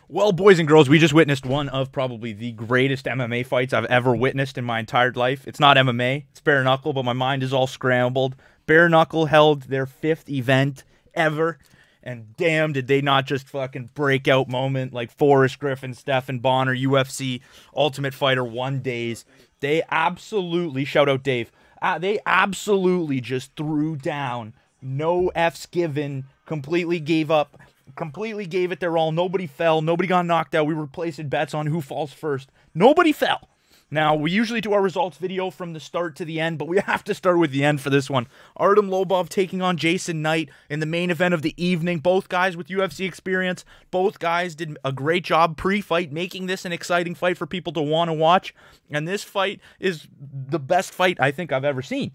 Well, boys and girls, we just witnessed one of probably the greatest MMA fights I've ever witnessed in my entire life. It's not MMA, it's bare knuckle, but my mind is all scrambled. Bare knuckle held their 5th event ever, and damn, did they not just fucking breakout moment like Forrest, Griffin, Stephan, Bonnar, UFC, Ultimate Fighter 1 days. They absolutely, shout out Dave, they absolutely just threw down. No F's given, completely gave up. Completely gave it their all. Nobody fell. Nobody got knocked out. We were placing bets on who falls first. Nobody fell. Now, we usually do our results video from the start to the end, but we have to start with the end for this one. Artem Lobov taking on Jason Knight in the main event of the evening. Both guys with UFC experience. Both guys did a great job pre-fight, making this an exciting fight for people to want to watch. And this fight is the best fight I think I've ever seen.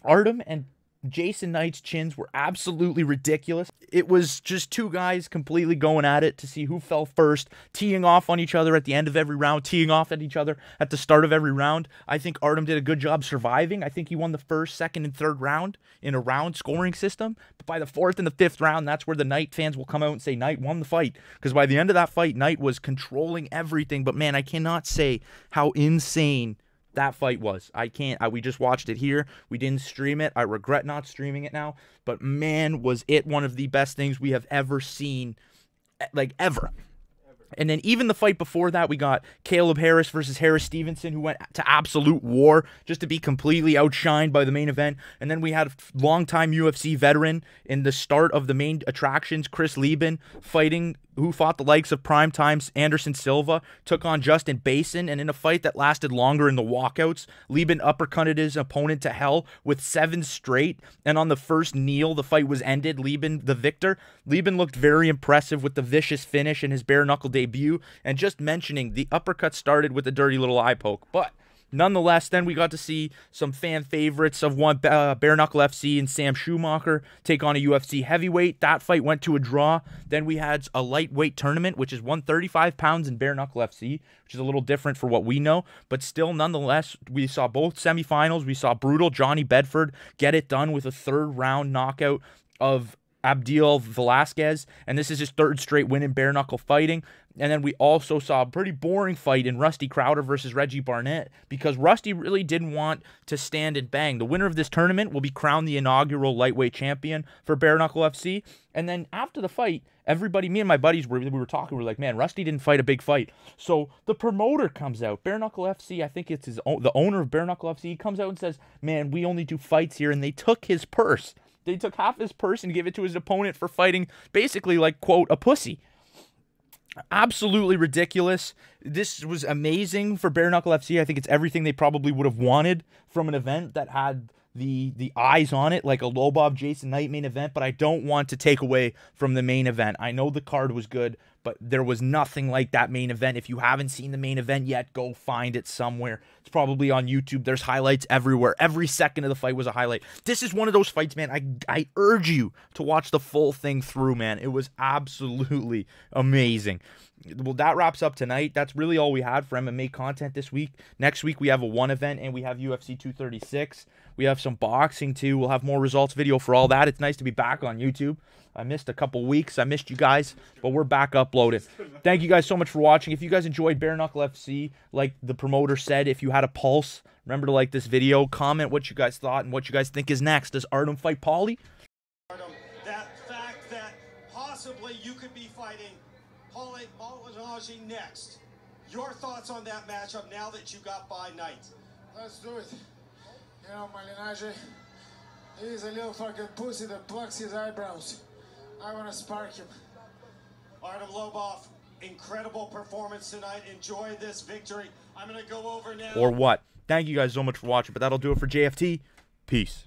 Artem and Jason Knight's chins were absolutely ridiculous. It was just two guys completely going at it to see who fell first, teeing off on each other at the end of every round, teeing off at each other at the start of every round. I think Artem did a good job surviving. I think he won the first, second, and third round in a round scoring system. But by the 4th and the 5th round, that's where the Knight fans will come out and say Knight won the fight. Because by the end of that fight, Knight was controlling everything. But man, I cannot say how insane that fight was. I can't. We just watched it here. We didn't stream it. I regret not streaming it now. But man, was it one of the best things we have ever seen, like ever. And then even the fight before that, we got Khalib Harris versus Stephenson, who went to absolute war just to be completely outshined by the main event. And then we had a longtime UFC veteran in the start of the main attractions, Leben, who fought the likes of Primetime's Anderson Silva, took on Justin Baesman, and in a fight that lasted longer in the walkouts, Leben uppercutted his opponent to hell with 7 straight, and on the first kneel, the fight was ended, Leben the victor. Leben looked very impressive with the vicious finish in his bare-knuckle debut, and just mentioning, the uppercut started with a dirty little eye poke, but nonetheless, then we got to see some fan favorites of one Bare Knuckle FC and Sam Shewmaker take on a UFC heavyweight. That fight went to a draw. Then we had a lightweight tournament, which is 135 pounds in Bare Knuckle FC, which is a little different for what we know. But still, nonetheless, we saw both semifinals. We saw brutal Johnny Bedford get it done with a 3rd round knockout of Abdiel Velasquez, and this is his 3rd straight win in bare knuckle fighting. And then we also saw a pretty boring fight in Rusty Crowder versus Reggie Barnett, because Rusty really didn't want to stand and bang. The winner of this tournament will be crowned the inaugural lightweight champion for Bare Knuckle FC. And then after the fight, everybody, me and my buddies, we were talking, we were like, man, Rusty didn't fight a big fight. So the promoter comes out, Bare Knuckle FC, I think it's the owner of Bare Knuckle FC, he comes out and says, man, we only do fights here, and they took his purse. They took half his purse and gave it to his opponent for fighting basically like, quote, a pussy. Absolutely ridiculous. This was amazing for Bare Knuckle FC. I think it's everything they probably would have wanted from an event that had the eyes on it, like a Lobov Jason Knight main event, but I don't want to take away from the main event. I know the card was good, but there was nothing like that main event. If you haven't seen the main event yet, go find it somewhere. It's probably on YouTube. There's highlights everywhere. Every second of the fight was a highlight. This is one of those fights, man. I urge you to watch the full thing through, man. It was absolutely amazing. Well, that wraps up tonight. That's really all we had for MMA content this week. Next week, we have a 1 event, and we have UFC 236. We have some boxing, too. We'll have more results video for all that. It's nice to be back on YouTube. I missed a couple weeks. I missed you guys, but we're back uploaded. Thank you guys so much for watching. If you guys enjoyed Bare Knuckle FC, like the promoter said, if you had a pulse, remember to like this video, comment what you guys thought and what you guys think is next. Does Artem fight Paulie? Artem, that fact that possibly you could be fighting Paulie Malignaggi next. Your thoughts on that matchup now that you got by Knight? Let's do it. You know, Malignaggi, he's a little fucking pussy that plucks his eyebrows. I want to spark him. Artem Lobov, incredible performance tonight. Enjoy this victory. I'm going to go over now. Or what? Thank you guys so much for watching, but that'll do it for JFT. Peace.